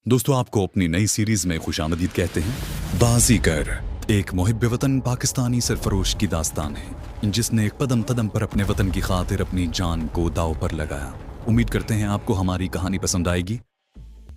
दोस्तों, आपको अपनी नई सीरीज में खुशामदीद कहते हैं। बाजीगर एक मुहिब वतन पाकिस्तानी सरफरोश की दास्तान है जिसने एक कदम कदम पर अपने वतन की खातिर अपनी जान को दाव पर लगाया। उम्मीद करते हैं आपको हमारी कहानी पसंद आएगी।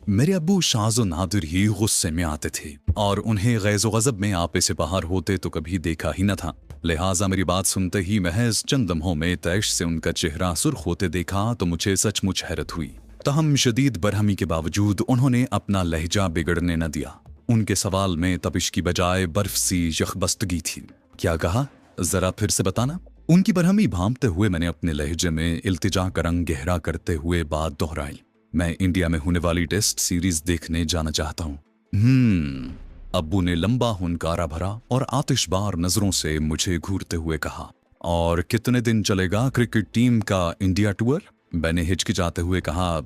मेरे अब्बू शाज़ो नादिर ही गुस्से में आते थे और उन्हें गैज़ो गज़ब में आपे से बाहर होते तो कभी देखा ही न था। लिहाजा मेरी बात सुनते ही महज चंद लम्हों में तैश से उनका चेहरा सुर्ख होते देखा तो मुझे सचमुच हैरत हुई। तहम शदीद बरहमी के बावजूद उन्होंने अपना लहजा बिगड़ने न दिया। उनके सवाल में तपिश की बजाय बर्फ सी यखबस्तगी थी। क्या कहा, जरा फिर से बताना। उनकी बरहमी भांपते हुए मैंने अपने लहजे में इल्तिजा का रंग गहरा करते हुए बात दोहराई। मैं इंडिया में होने वाली टेस्ट सीरीज देखने जाना चाहता हूँ। अब्बू ने लंबा हुनकारा भरा और आतिशबार नजरों से मुझे घूरते हुए कहा। और कितने दिन चलेगा क्रिकेट टीम का इंडिया टूर? मैंने हिचकिचाते हुए कहा,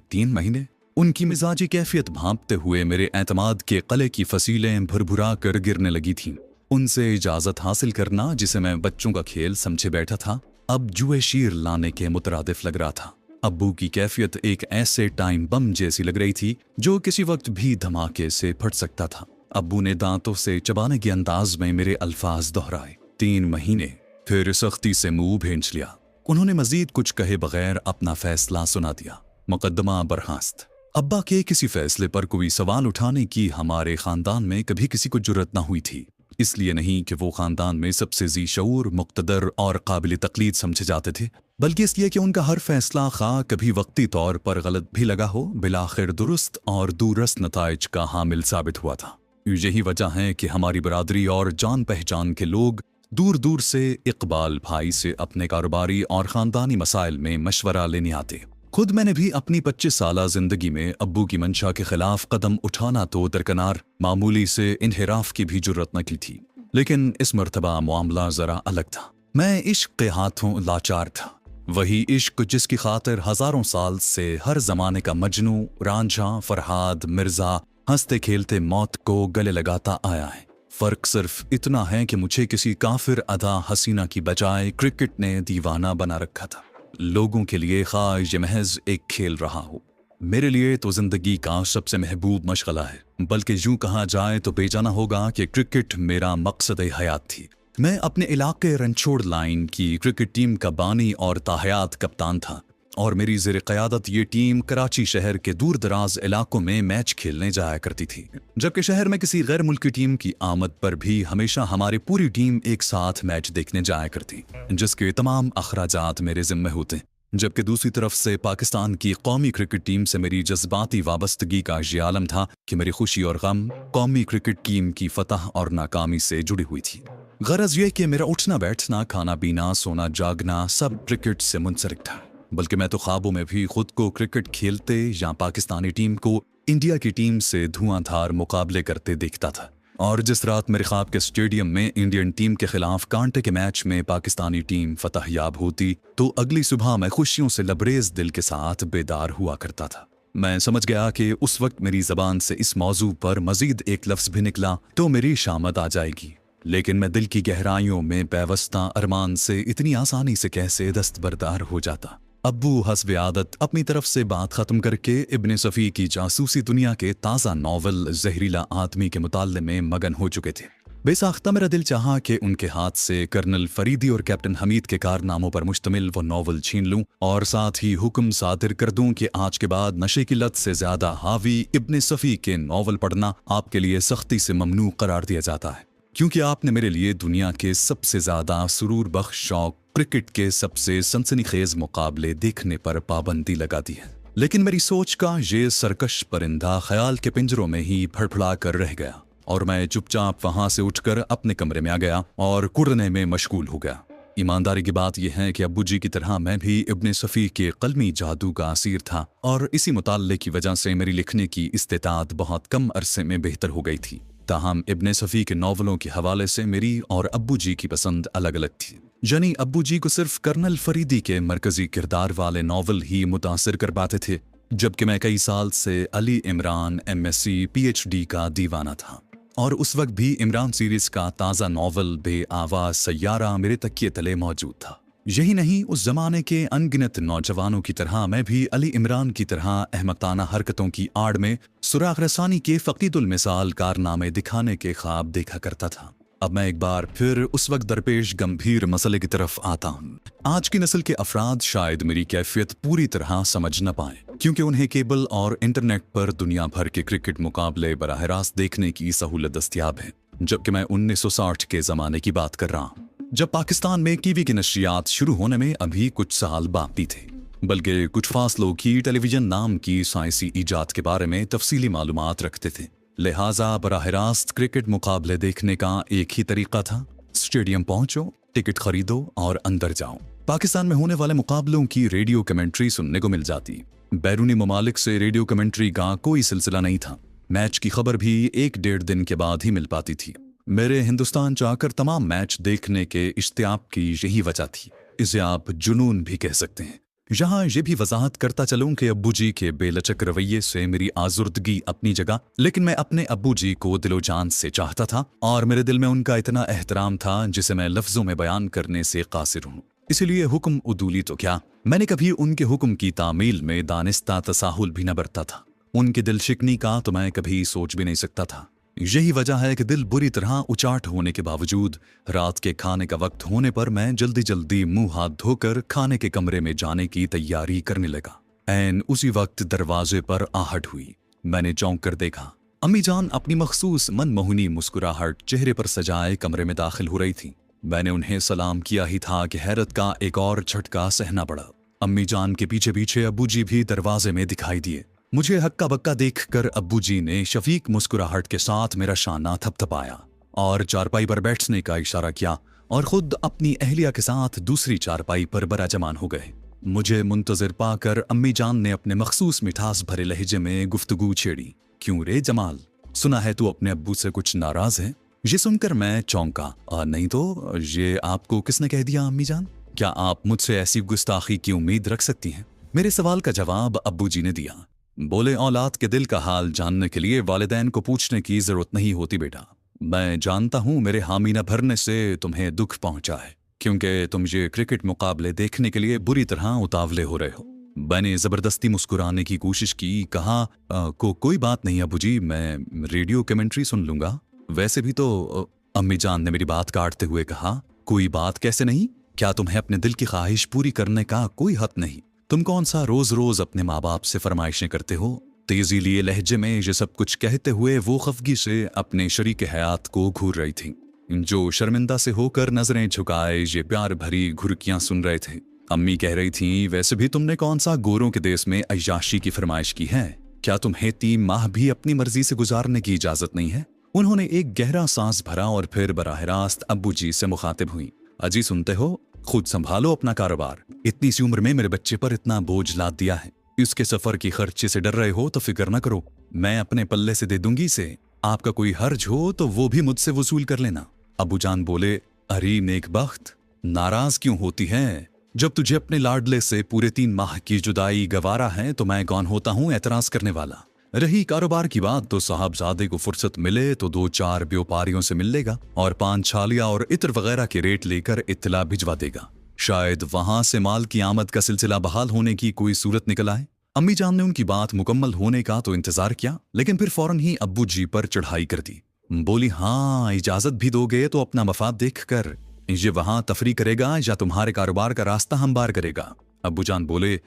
3 महीने। उनकी मिजाजी कैफियत भांपते हुए मेरे एतमाद के कले की फसीलें भुरभुरा कर गिरने लगी थीं। उनसे इजाजत हासिल करना, जिसे मैं बच्चों का खेल समझे बैठा था, अब जुए शीर लाने के मुतरादिफ लग रहा था। अब्बू की कैफियत एक ऐसे टाइम बम जैसी लग रही थी जो किसी वक्त भी धमाके से फट सकता था। अब्बू ने दांतों से चबाने के अंदाज में मेरे अल्फाज दोहराए, 3 महीने। फिर सख्ती से मुंह भेंच लिया। उन्होंने मजीद कुछ कहे बगैर अपना फैसला सुना दिया। मुकद्दमा बर्खास्त। अब्बा के किसी फैसले पर कोई सवाल उठाने की हमारे खानदान में कभी किसी को जुर्रत न हुई थी। इसलिए नहीं कि वो खानदान में सबसे जी शऊर, मुक्तदर और काबिल तकलीद समझे जाते थे, बल्कि इसलिए कि उनका हर फैसला खा कभी वक्ती तौर पर गलत भी लगा हो, बिलाखिर दुरुस्त और दूरस्त नताइज का हामिल साबित हुआ था। यही वजह है कि हमारी बरादरी और जान पहचान के लोग दूर दूर से इकबाल भाई से अपने कारोबारी और ख़ानदानी मसाइल में मशवरा लेने आते। खुद मैंने भी अपनी 25 साला जिंदगी में अब्बू की मंशा के खिलाफ कदम उठाना तो दरकनार, मामूली से इन्हिराफ की भी जुर्रत न की थी। लेकिन इस मर्तबा मामला जरा अलग था। मैं इश्क के हाथों लाचार था। वही इश्क जिसकी खातिर हजारों साल से हर जमाने का मजनू, रांझा, फरहाद, मिर्जा हंसते खेलते मौत को गले लगाता आया है। फर्क सिर्फ इतना है कि मुझे किसी काफिर अदा हसीना की बजाय क्रिकेट ने दीवाना बना रखा था। लोगों के लिए ख्वाहिश महज एक खेल रहा हो, मेरे लिए तो जिंदगी का सबसे महबूब मशगला है। बल्कि यूं कहा जाए तो बेजाना होगा कि क्रिकेट मेरा मकसद हयात थी। मैं अपने इलाके रणछोड़ लाइन की क्रिकेट टीम का बानी और ताहयात कप्तान था और मेरी ज़ेर क़यादत ये टीम कराची शहर के दूर दराज इलाकों में मैच खेलने जाया करती थी। जबकि शहर में किसी गैर मुल्की टीम की आमद पर भी हमेशा हमारी पूरी टीम एक साथ मैच देखने जाया करती, जिसके तमाम अखराजात मेरे जिम्मे होते। जबकि दूसरी तरफ से पाकिस्तान की कौमी क्रिकेट टीम से मेरी जज्बाती वाबस्तगी का ये आलम था कि मेरी खुशी और गम कौमी क्रिकेट टीम की फतह और नाकामी से जुड़ी हुई थी। गरज ये कि मेरा उठना बैठना, खाना पीना, सोना जागना सब क्रिकेट से मुंसलिक था। बल्कि मैं तो ख्वाबों में भी खुद को क्रिकेट खेलते या पाकिस्तानी टीम को इंडिया की टीम से धुआंधार मुकाबले करते देखता था। और जिस रात मेरे ख्वाब के स्टेडियम में इंडियन टीम के खिलाफ कांटे के मैच में पाकिस्तानी टीम फतहयाब होती तो अगली सुबह मैं खुशियों से लबरेज दिल के साथ बेदार हुआ करता था। मैं समझ गया कि उस वक्त मेरी जबान से इस मौजू पर मजीद एक लफ्ज भी निकला तो मेरी शामत आ जाएगी। लेकिन मैं दिल की गहराइयों में पैवस्ता अरमान से इतनी आसानी से कैसे दस्तबरदार हो जाता। अब्बू हस्ब आदत अपनी तरफ से बात खत्म करके इब्ने सफ़ी की जासूसी दुनिया के ताज़ा नॉवल जहरीला आदमी के मुताले में मगन हो चुके थे। बेसाख्ता मेरा दिल चाहा कि उनके हाथ से कर्नल फरीदी और कैप्टन हमीद के कारनामों पर मुश्तमिल वो नॉवल छीन लूं और साथ ही हुक्म सादिर कर दूं कि आज के बाद नशे की लत से ज्यादा हावी इब्ने सफ़ी के नॉवल पढ़ना आपके लिए सख्ती से ममनू करार दिया जाता है, क्योंकि आपने मेरे लिए दुनिया के सबसे ज्यादा सुरूर बख्श शौक क्रिकेट के सबसे सनसनीखेज मुकाबले देखने पर पाबंदी लगा दी है। लेकिन मेरी सोच का ये सरकश परिंदा ख्याल के पिंजरों में ही फड़फड़ा कर रह गया और मैं चुपचाप वहां से उठकर अपने कमरे में आ गया और कुड़ने में मशगूल हो गया। ईमानदारी की बात यह है कि अब्बू जी की तरह मैं भी इब्ने सफ़ी के कलमी जादू का असीर था और इसी मुताल्ले की वजह से मेरी लिखने की इस्तेताद बहुत कम अरसे में बेहतर हो गई थी। ताहम इब्ने सफ़ी के नॉवलों के हवाले से मेरी और अब्बू जी की पसंद अलग अलग थी। यानी अब्बू जी को सिर्फ कर्नल फरीदी के मरकजी किरदार वाले नॉवल ही मुतासिर कर पाते थे, जबकि मैं कई साल से अली इमरान MSc PhD का दीवाना था और उस वक्त भी इमरान सीरीज का ताज़ा नॉवल बे आवाज़ सैयारा मेरे तकिए तले मौजूद था। यही नहीं, उस जमाने के अनगिनत नौजवानों की तरह मैं भी अली इमरान की तरह अहमकाना हरकतों की आड़ में सुराग रसानी के फकीदुल मिसाल कारनामे दिखाने के ख्वाब देखा करता था। अब मैं एक बार फिर उस वक्त दरपेश गंभीर मसले की तरफ आता हूँ। आज की नस्ल के अफराद शायद मेरी कैफियत पूरी तरह समझ न पाए, क्योंकि उन्हें केबल और इंटरनेट पर दुनिया भर के क्रिकेट मुकाबले बराह रास्त देखने की सहूलत दस्तियाब है, जबकि मैं 1960 के ज़माने की बात कर रहा हूँ, जब पाकिस्तान में टीवी की नशरियात शुरू होने में अभी कुछ साल बाकी थे। बल्कि कुछ फासलों की टेलीविजन नाम की साइंसी ईजाद के बारे में तफसीली मालूमात रखते थे। लिहाजा बराह रास्त क्रिकेट मुकाबले देखने का एक ही तरीका था, स्टेडियम पहुंचो, टिकट खरीदो और अंदर जाओ। पाकिस्तान में होने वाले मुकाबलों की रेडियो कमेंट्री सुनने को मिल जाती। बैरूनी ममालिक से रेडियो कमेंट्री का कोई सिलसिला नहीं था। मैच की खबर भी 1-1.5 दिन के बाद ही मिल पाती थी। मेरे हिंदुस्तान जाकर तमाम मैच देखने के इश्तियाक की यही वजह थी। इसे आप जुनून भी कह सकते हैं। यहाँ ये भी वजाहत करता चलूं कि अब्बू जी के बेलचक रवैये से मेरी आजुर्दगी अपनी जगह, लेकिन मैं अपने अब्बू जी को दिलो जान से चाहता था और मेरे दिल में उनका इतना एहतराम था जिसे मैं लफ्जों में बयान करने से कासिर हूँ। इसीलिए हुक्म उदूली तो क्या, मैंने कभी उनके हुक्म की तामील में दानिस्ता तसाहुल भी न बरता था। उनके दिल शिकनी का तो मैं कभी सोच भी नहीं सकता था। यही वजह है कि दिल बुरी तरह उचाट होने के बावजूद रात के खाने का वक्त होने पर मैं जल्दी जल्दी मुंह हाथ धोकर खाने के कमरे में जाने की तैयारी करने लगा। ऐन उसी वक्त दरवाजे पर आहट हुई। मैंने चौंक कर देखा। अम्मी जान अपनी मखसूस मनमोहनी मुस्कुराहट चेहरे पर सजाए कमरे में दाखिल हो रही थी। मैंने उन्हें सलाम किया ही था कि हैरत का एक और झटका सहना पड़ा। अम्मी जान के पीछे पीछे अब्बू जी भी दरवाजे में दिखाई दिए। मुझे हक्का बक्का देखकर अब्बू जी ने शफीक मुस्कुराहट के साथ मेरा शाना थपथपाया और चारपाई पर बैठने का इशारा किया और खुद अपनी अहलिया के साथ दूसरी चारपाई पर बराजमान हो गए। मुझे मुंतजिर पाकर अम्मी जान ने अपने मखसूस मिठास भरे लहजे में गुफ्तगू छेड़ी। क्यों रे जमाल, सुना है तू अपने अब्बू से कुछ नाराज है? ये सुनकर मैं चौंका। नहीं तो, ये आपको किसने कह दिया अम्मी जान? क्या आप मुझसे ऐसी गुस्ताखी की उम्मीद रख सकती हैं? मेरे सवाल का जवाब अब्बू जी ने दिया। बोले, औलाद के दिल का हाल जानने के लिए वालिदैन को पूछने की जरूरत नहीं होती बेटा। मैं जानता हूँ मेरे हामी न भरने से तुम्हें दुख पहुंचा है, क्योंकि तुम ये क्रिकेट मुकाबले देखने के लिए बुरी तरह उतावले हो रहे हो। मैंने जबरदस्ती मुस्कुराने की कोशिश की। कहा, कोई बात नहीं अब्बू जी, मैं रेडियो कमेंट्री सुन लूंगा। वैसे भी तो अम्मी जान ने मेरी बात काटते हुए कहा, कोई बात कैसे नहीं? क्या तुम्हें अपने दिल की ख्वाहिश पूरी करने का कोई हक नहीं? तुम कौन सा रोज रोज अपने माँ बाप से फरमाइशें करते हो? तेजी लिए लहजे में ये सब कुछ कहते हुए वो खफगी से अपने शरीक हयात को घूर रही थी, जो शर्मिंदा से होकर नजरें झुकाए ये प्यार भरी घुरकियां सुन रहे थे। अम्मी कह रही थी, वैसे भी तुमने कौन सा गोरों के देश में अय्याशी की फरमाइश की है? क्या तुम्हें 3 माह भी अपनी मर्जी से गुजारने की इजाजत नहीं है? उन्होंने एक गहरा सांस भरा और फिर बराह रास्त अब्बू जी से मुखातिब हुई। अजी सुनते हो, खुद संभालो अपना कारोबार। इतनी सी उम्र में मेरे बच्चे पर इतना बोझ लाद दिया है। इसके सफर की खर्चे से डर रहे हो तो फिक्र न करो, मैं अपने पल्ले से दे दूंगी इसे। आपका कोई हर्ज हो तो वो भी मुझसे वसूल कर लेना। अबू जान बोले, अरे नेकबख्त, नाराज क्यों होती है? जब तुझे अपने लाडले से पूरे 3 माह की जुदाई गवारा है तो मैं कौन होता हूँ एतराज करने वाला। रही कारोबार की बात तो साहबजादे को फुर्सत मिले तो 2-4 व्यापारियों से मिल लेगा और 5 छालियां और इत्र वगैरह के रेट लेकर इत्तला भिजवा देगा। शायद वहां से माल की आमद का सिलसिला बहाल होने की कोई सूरत निकल आए। अम्मी जान ने उनकी बात मुकम्मल होने का तो इंतजार किया, लेकिन फिर फौरन ही अब्बू जी पर चढ़ाई कर दी। बोली, हाँ, इजाजत भी दोगे तो अपना मफाद देख कर। ये वहां तफरी करेगा या तुम्हारे कारोबार का रास्ता हमवार करेगा? अब्बू जान बोले,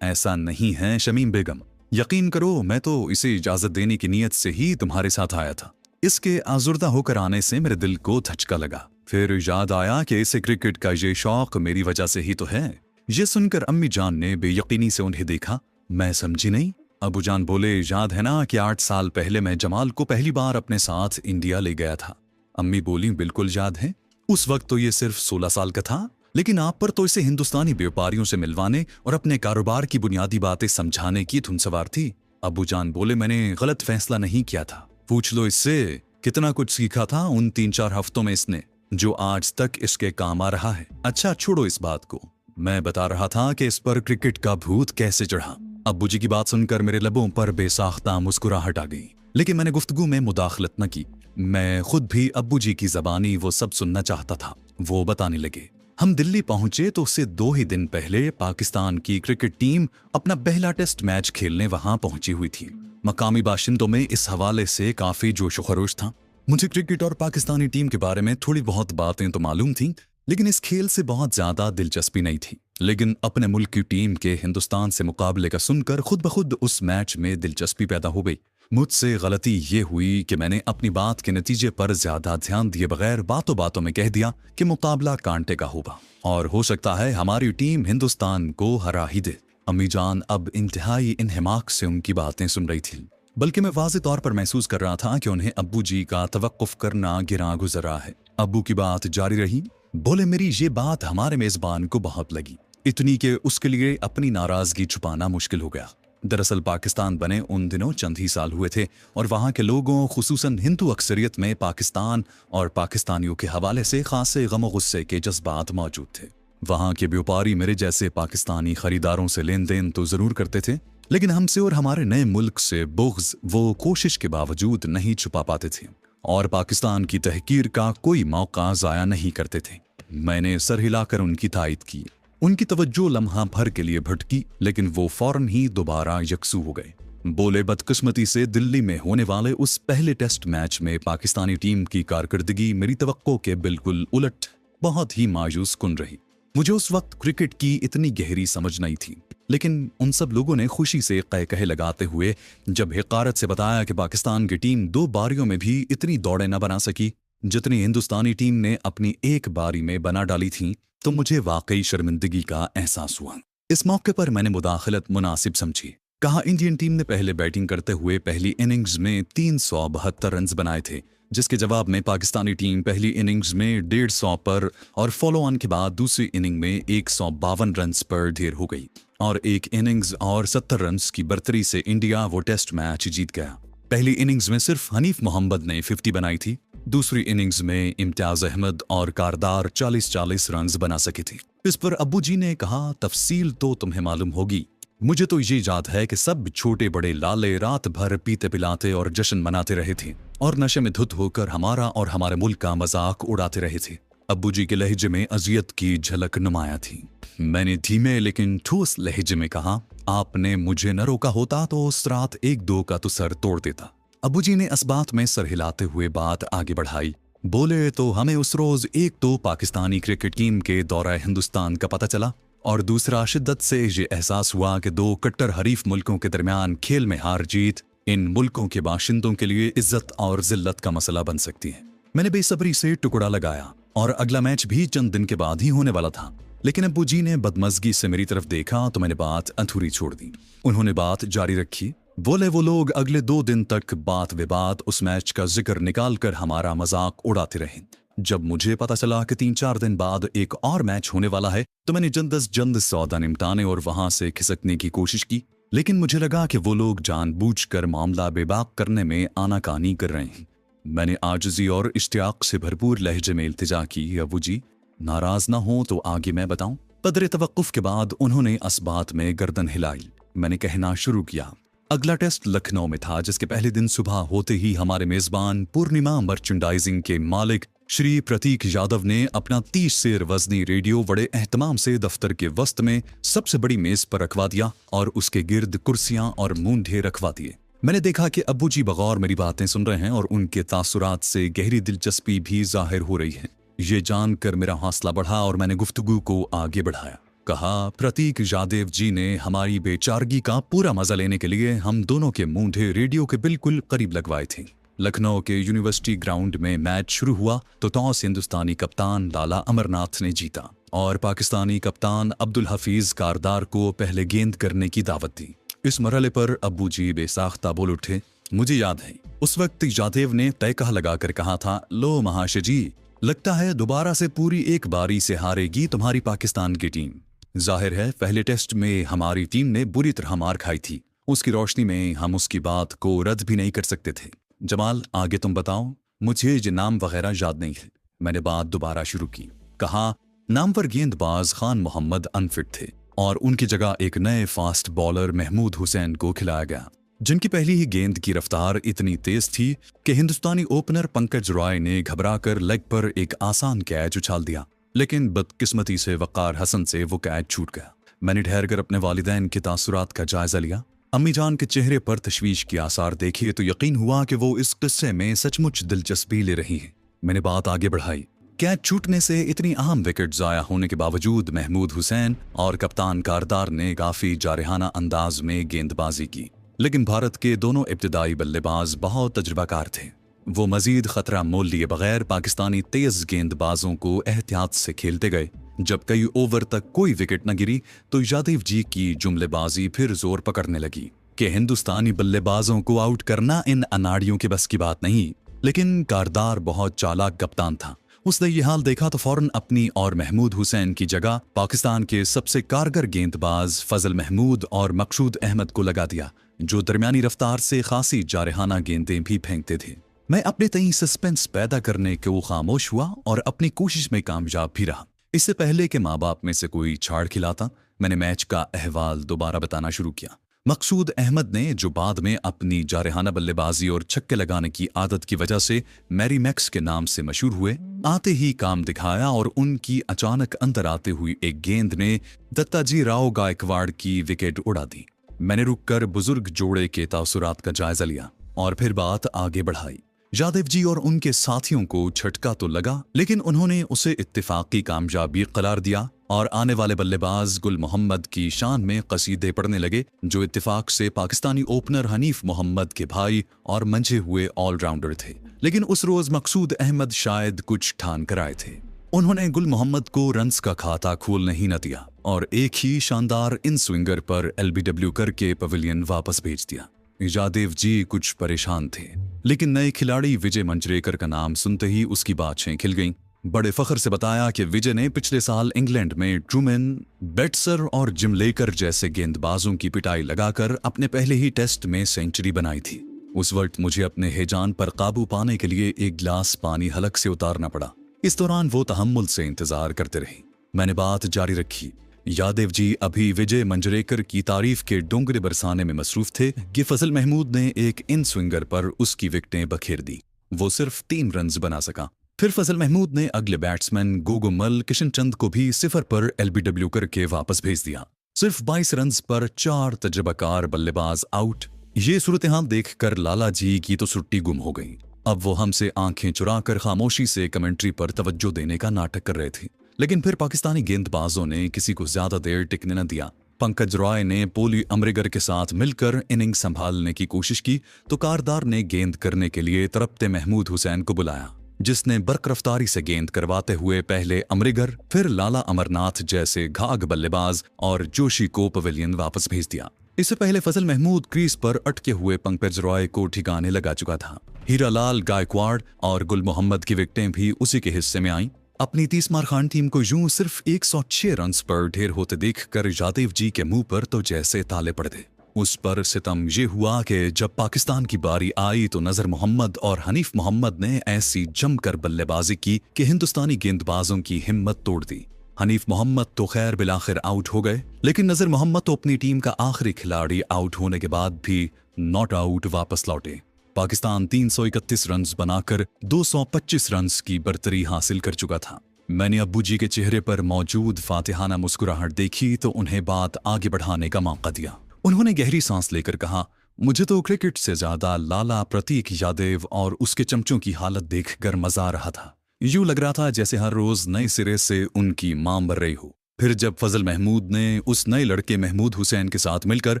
ऐसा नहीं है शमीम बेगम, यकीन करो मैं तो इसे इजाजत देने की नीयत से ही तुम्हारे साथ आया था। इसके आजुर्दा होकर आने से मेरे दिल को धचका लगा। फिर याद आया कि इसे क्रिकेट का ये शौक मेरी वजह से ही तो है। ये सुनकर अम्मी जान ने बेयकीनी से उन्हें देखा। मैं समझी नहीं। अबू जान बोले, याद है ना कि 8 साल पहले मैं जमाल को पहली बार अपने साथ इंडिया ले गया था? अम्मी बोली, बिल्कुल याद है। उस वक्त तो ये सिर्फ 16 साल का था, लेकिन आप पर तो इसे हिंदुस्तानी व्यापारियों से मिलवाने और अपने कारोबार की बुनियादी बातें समझाने की धुन सवार थी। अबू जान बोले, मैंने गलत फैसला नहीं किया था। पूछ लो इससे, कितना कुछ सीखा था उन 3-4 हफ्तों में इसने, जो आज तक इसके काम आ रहा है। अच्छा छोड़ो इस बात को, मैं बता रहा था कि इस पर क्रिकेट का भूत कैसे चढ़ा। अब्बू जी की बात सुनकर मेरे लबों पर बेसाख्ता मुस्कुराहट आ गई, लेकिन मैंने गुफ्तगू में मुदाखलत न की। मैं खुद भी अब्बू जी की ज़बानी वो सब सुनना चाहता था। वो बताने लगे, हम दिल्ली पहुंचे तो उससे 2 ही दिन पहले पाकिस्तान की क्रिकेट टीम अपना पहला टेस्ट मैच खेलने वहां पहुंची हुई थी। मकामी बाशिंदों में इस हवाले से काफी जोश व खरोश था। मुझे क्रिकेट और पाकिस्तानी टीम के बारे में थोड़ी बहुत बातें तो मालूम थीं, लेकिन इस खेल से बहुत ज्यादा दिलचस्पी नहीं थी। लेकिन अपने मुल्क की टीम के हिंदुस्तान से मुकाबले का सुनकर खुद ब खुद उस मैच में दिलचस्पी पैदा हो गई। मुझसे गलती ये हुई कि मैंने अपनी बात के नतीजे पर ज्यादा ध्यान दिए बगैर बातों बातों में कह दिया कि मुकाबला कांटे का होगा और हो सकता है हमारी टीम हिंदुस्तान को हरा ही दे। अम्मी जान अब इंतहाई इन्हिमाक से उनकी बातें सुन रही थी, बल्कि मैं वाज़ेह तौर पर महसूस कर रहा था कि उन्हें अब्बू जी का तवक्कुफ करना गिरा गुजर रहा है। अब्बू की बात जारी रही। बोले, मेरी ये बात हमारे मेजबान को बहुत लगी, इतनी कि उसके लिए अपनी नाराजगी छुपाना मुश्किल हो गया। दरअसल पाकिस्तान बने उन दिनों चंद ही साल हुए थे और वहाँ के लोगों, खुसूसन हिंदू अक्सरियत में पाकिस्तान और पाकिस्तानियों के हवाले से खासे गम गुस्से के जज्बात मौजूद थे। वहाँ के व्यापारी मेरे जैसे पाकिस्तानी खरीदारों से लेन देन तो जरूर करते थे, लेकिन हमसे और हमारे नए मुल्क से बुग़्ज़ वो कोशिश के बावजूद नहीं छुपा पाते थे और पाकिस्तान की तहकीर का कोई मौका ज़ाया नहीं करते थे। मैंने सर हिलाकर उनकी तायद की। उनकी तवज्जो लम्हा भर के लिए भटकी, लेकिन वो फौरन ही दोबारा यकसू हो गए। बोले, बदकिस्मती से दिल्ली में होने वाले उस पहले टेस्ट मैच में पाकिस्तानी टीम की कारकर्दगी मेरी तवक्को के बिल्कुल उलट बहुत ही मायूस कुन रही। मुझे उस वक्त क्रिकेट की इतनी गहरी समझ नहीं थी, लेकिन उन सब लोगों ने खुशी से कह लगाते हुए जब हक़ारत से बताया कि पाकिस्तान की टीम 2 बारियों में भी इतनी दौड़ें न बना सकी जितनी हिंदुस्तानी टीम ने अपनी एक बारी में बना डाली थी, तो मुझे वाकई शर्मिंदगी का एहसास हुआ। इस मौके पर मैंने मुदाखलत मुनासिब समझी। कहा, इंडियन टीम ने पहले बैटिंग करते हुए पहली इनिंग्स में 372 रन बनाए थे, जिसके जवाब में पाकिस्तानी टीम पहली इनिंग्स में 150 पर और फॉलो ऑन के बाद दूसरी इनिंग में 152 रन पर ढेर हो गई और एक इनिंग्स और 70 रन की बर्तरी से इंडिया वो टेस्ट मैच जीत गया। पहली इनिंग्स में सिर्फ हनीफ मोहम्मद ने 50 बनाई थी, दूसरी इनिंग्स में इम्तियाज अहमद और कारदार 40-40 रन बना सके थे। इस पर अब्बू जी ने कहा, तफसील तो तुम्हें मालूम होगी, मुझे तो ये याद है कि सब छोटे बड़े लाले रात भर पीते पिलाते और जश्न मनाते रहे थे और नशे में धुत होकर हमारा और हमारे मुल्क का मजाक उड़ाते रहे थे। अब्बू जी के लहजे में अजियत की झलक नुमाया थी। मैंने धीमे लेकिन ठोस लहजे में कहा, आपने मुझे न रोका होता तो उस रात 1-2 का तो सर तोड़ देता। अब्बू जी ने इस बात में सर हिलाते हुए बात आगे बढ़ाई। बोले, तो हमें उस रोज एक तो पाकिस्तानी क्रिकेट टीम के दौरा हिंदुस्तान का पता चला और दूसरा शिद्दत से ये एहसास हुआ कि 2 कट्टर हरीफ मुल्कों के दरमियान खेल में हार जीत इन मुल्कों के बाशिंदों के लिए इज्जत और जिल्लत का मसला बन सकती है। मैंने बेसब्री से टुकड़ा लगाया और अगला मैच भी चंद दिन के बाद ही होने वाला था, लेकिन अब्बू जी ने बदमज़गी से मेरी तरफ देखा तो मैंने बात अधूरी छोड़ दी। उन्होंने बात जारी रखी। बोले, वो लोग अगले 2 दिन तक बात विवाद उस मैच का जिक्र निकाल कर हमारा मजाक उड़ाते रहे। जब मुझे पता चला कि 3-4 दिन बाद एक और मैच होने वाला है तो मैंने जल्द अज जल्द सौदा निपटाने और वहां से खिसकने की कोशिश की, लेकिन मुझे लगा कि वो लोग जानबूझकर मामला बेबाक करने में आनाकानी कर रहे हैं। मैंने आजिज़ी और इश्तियाक से भरपूर लहजे में इल्तिजा की, अब्बू जी नाराज ना हो तो आगे मैं बताऊं। कदरे तवक्कुफ के बाद उन्होंने इस बात में गर्दन हिलाई। मैंने कहना शुरू किया। अगला टेस्ट लखनऊ में था, जिसके पहले दिन सुबह होते ही हमारे मेजबान पूर्णिमा मर्चेंडाइजिंग के मालिक श्री प्रतीक यादव ने अपना 30 सेर वजनी रेडियो बड़े एहतमाम से दफ्तर के वस्त में सबसे बड़ी मेज पर रखवा दिया और उसके गिर्द कुर्सियां और मूंढे रखवा दिए। मैंने देखा कि अब्बू जी बगौर मेरी बातें सुन रहे हैं और उनके तासुरात से गहरी दिलचस्पी भी जाहिर हो रही है। ये जानकर मेरा हौसला बढ़ा और मैंने गुफ्तगू को आगे बढ़ाया। कहा, प्रतीक यादव जी ने हमारी बेचारगी का पूरा मजा लेने के लिए हम दोनों के मूंढे रेडियो के बिल्कुल करीब लगवाए थे। लखनऊ के यूनिवर्सिटी ग्राउंड में मैच शुरू हुआ तो टॉस हिंदुस्तानी कप्तान लाला अमरनाथ ने जीता और पाकिस्तानी कप्तान अब्दुल हफीज कारदार को पहले गेंद करने की दावत दी। इस मरहले पर अब्बू जी बेसाख्ता बोल उठे। मुझे याद है उस वक्त यादव ने तय लगाकर कहा था, लो महाशय जी, लगता है दोबारा से पूरी एक बारी से हारेगी तुम्हारी पाकिस्तान की टीम। जाहिर है पहले टेस्ट में हमारी टीम ने बुरी तरह मार खाई थी, उसकी रोशनी में हम उसकी बात को रद्द भी नहीं कर सकते थे। जमाल, आगे तुम बताओ, मुझे ये नाम वगैरह याद नहीं है। मैंने बात दोबारा शुरू की। कहा, नामवर गेंदबाज खान मोहम्मद अनफिट थे और उनकी जगह एक नए फास्ट बॉलर महमूद हुसैन को खिलाया गया, जिनकी पहली ही गेंद की रफ्तार इतनी तेज थी कि हिंदुस्तानी ओपनर पंकज रॉय ने घबराकर लेग पर एक आसान कैच उछाल दिया। लेकिन बदकिस्मती से वक़ार हसन से वो कैद छूट गया। मैंने ठहर कर अपने वालिदैन के तासुरात का जायज़ा लिया। अम्मी जान के चेहरे पर तशवीश के आसार देखे तो यकीन हुआ कि वो इस किस्से में सचमुच दिलचस्पी ले रही हैं। मैंने बात आगे बढ़ाई। कैच छूटने से इतनी अहम विकेट ज़ाया होने के बावजूद महमूद हुसैन और कप्तान कारदार ने काफ़ी जारहाना अंदाज में गेंदबाजी की, लेकिन भारत के दोनों इब्तिदाई बल्लेबाज बहुत तजुर्बाकार थे। वो मजीद खतरा मोल लिए बगैर पाकिस्तानी तेज गेंदबाजों को एहतियात से खेलते गए। जब कई ओवर तक कोई विकेट न गिरी तो यादव जी की जुमलेबाजी फिर जोर पकड़ने लगी कि हिंदुस्तानी बल्लेबाजों को आउट करना इन अनाड़ियों के बस की बात नहीं। लेकिन कारदार बहुत चालाक कप्तान था। उसने ये हाल देखा तो फौरन अपनी और महमूद हुसैन की जगह पाकिस्तान के सबसे कारगर गेंदबाज फजल महमूद और मकसूद अहमद को लगा दिया, जो दरमियानी रफ्तार से खासी जारहाना गेंदें भी फेंकते थे। मैं अपने तई सस्पेंस पैदा करने को खामोश हुआ और अपनी कोशिश में कामयाब भी रहा। इससे पहले कि माँ बाप में से कोई छाड़ खिलाता, मैंने मैच का अहवाल दोबारा बताना शुरू किया। मकसूद अहमद ने, जो बाद में अपनी जारहाना बल्लेबाजी और छक्के लगाने की आदत की वजह से मैरी मैक्स के नाम से मशहूर हुए, आते ही काम दिखाया और उनकी अचानक अंदर आते हुई एक गेंद ने दत्ताजी राव गायकवाड़ की विकेट उड़ा दी। मैंने रुककर बुजुर्ग जोड़े के तासुरात का जायजा लिया और फिर बात आगे बढ़ाई। यादव जी और उनके साथियों को झटका तो लगा, लेकिन उन्होंने उसे इत्तेफाकी कामयाबी करार दिया और आने वाले बल्लेबाज गुल मोहम्मद की शान में कसीदे पढ़ने लगे, जो इत्तेफाक से पाकिस्तानी ओपनर हनीफ मोहम्मद के भाई और मंझे हुए ऑलराउंडर थे। लेकिन उस रोज मकसूद अहमद शायद कुछ ठान कर आए थे। उन्होंने गुल मोहम्मद को रन्स का खाता खोलने ही न दिया और एक ही शानदार इन स्विंगर पर LBW करके पवेलियन वापस भेज दिया। यादव जी कुछ परेशान थे, लेकिन नए खिलाड़ी विजय मंजरेकर का नाम सुनते ही उसकी बातें खिल गईं। बड़े फख्र से बताया कि विजय ने पिछले साल इंग्लैंड में ट्रूमैन, बेट्सर और जिम लेकर जैसे गेंदबाजों की पिटाई लगाकर अपने पहले ही टेस्ट में सेंचुरी बनाई थी। उस वक्त मुझे अपने हिजान पर काबू पाने के लिए एक गिलास पानी हलक से उतारना पड़ा। इस दौरान वो तहम्मुल से इंतजार करते रहे। मैंने बात जारी रखी। यादव जी अभी विजय मंजरेकर की तारीफ के डोंगरे बरसाने में मसरूफ थे कि फजल महमूद ने एक इन स्विंगर पर उसकी विकेटें बखेर दी। वो सिर्फ 3 रन्स बना सका। फिर फजल महमूद ने अगले बैट्समैन गोगोमल किशन चंद को भी 0 पर LBW करके वापस भेज दिया। सिर्फ 22 रन्स पर 4 तजुर्बाकार बल्लेबाज आउट। ये सूरत हाल देखकर लाला जी की तो सुट्टी गुम हो गई। अब वो हमसे आंखें चुराकर खामोशी से कमेंट्री पर तवज्जो देने का नाटक कर रहे थे। लेकिन फिर पाकिस्तानी गेंदबाजों ने किसी को ज्यादा देर टिकने न दिया। पंकज रॉय ने पोली अमरिगर के साथ मिलकर इनिंग संभालने की कोशिश की तो कारदार ने गेंद करने के लिए तड़पते महमूद हुसैन को बुलाया, जिसने बरकरफ्तारी से गेंद करवाते हुए पहले अमरिगर, फिर लाला अमरनाथ जैसे घाघ बल्लेबाज और जोशी को पवेलियन वापस भेज दिया। इससे पहले फजल महमूद क्रीज पर अटके हुए पंकज रॉय को ठिकाने लगा चुका था। हीरालाल गायकवाड़ और गुल मोहम्मद की विकेटें भी उसी के हिस्से में आईं। अपनी 30 मार खान टीम को यूं सिर्फ 106 रन्स पर ढेर होते देखकर यादव जी के मुंह पर तो जैसे ताले पड़ गए। उस पर सितम ये हुआ कि जब पाकिस्तान की बारी आई तो नजर मोहम्मद और हनीफ मोहम्मद ने ऐसी जमकर बल्लेबाजी की कि हिंदुस्तानी गेंदबाजों की हिम्मत तोड़ दी। हनीफ मोहम्मद तो खैर बिलाखिर आउट हो गए, लेकिन नजर मोहम्मद तो अपनी टीम का आखिरी खिलाड़ी आउट होने के बाद भी नॉट आउट वापस लौटे। पाकिस्तान 331 रन्स बनाकर 225 रन्स की बर्तरी हासिल कर चुका था। मैंने अब्बू जी के चेहरे पर मौजूद फातिहाना मुस्कुराहट देखी तो उन्हें बात आगे बढ़ाने का मौका दिया। उन्होंने गहरी सांस लेकर कहा, मुझे तो क्रिकेट से ज्यादा लाला प्रतीक यादव और उसके चमचों की हालत देखकर मजा आ रहा था। यूं लग रहा था जैसे हर रोज नए सिरे से उनकी मां मर रही हो। फिर जब फजल महमूद ने उस नए लड़के महमूद हुसैन के साथ मिलकर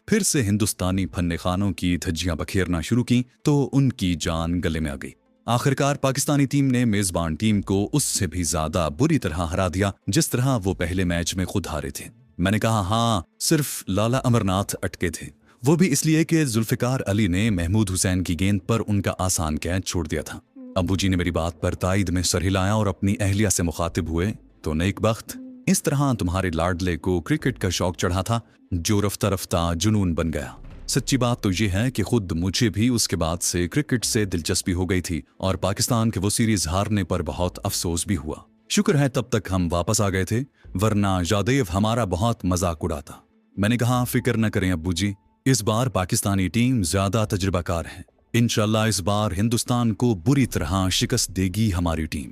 फिर से हिंदुस्तानी फन्ने खानों की धज्जियां बखेरना शुरू की तो उनकी जान गले में आ गई। आखिरकार पाकिस्तानी टीम ने मेजबान टीम को उससे भी ज्यादा बुरी तरह हरा दिया जिस तरह वो पहले मैच में खुद हारे थे। मैंने कहा, हाँ, सिर्फ लाला अमरनाथ अटके थे, वो भी इसलिए कि जुल्फिकार अली ने महमूद हुसैन की गेंद पर उनका आसान कैच छोड़ दिया था। अब्बू जी ने मेरी बात पर तायद में सर हिलाया और अपनी अहलिया से मुखातिब हुए, तो नेक बख्त, इस तरह तुम्हारे लाडले को क्रिकेट का शौक चढ़ा था जो रफ्ता रफ्ता जुनून बन गया। सच्ची बात तो ये है कि खुद मुझे भी उसके बाद से क्रिकेट से दिलचस्पी हो गई थी और पाकिस्तान के वो सीरीज हारने पर बहुत अफसोस भी हुआ। शुक्र है तब तक हम वापस आ गए थे, वरना यादव हमारा बहुत मजाक उड़ाता। मैंने कहा, फिक्र न करें अब्बू जी, इस बार पाकिस्तानी टीम ज्यादा तजुर्बाकार है। इंशाल्लाह इस बार हिंदुस्तान को बुरी तरह शिकस्त देगी हमारी टीम।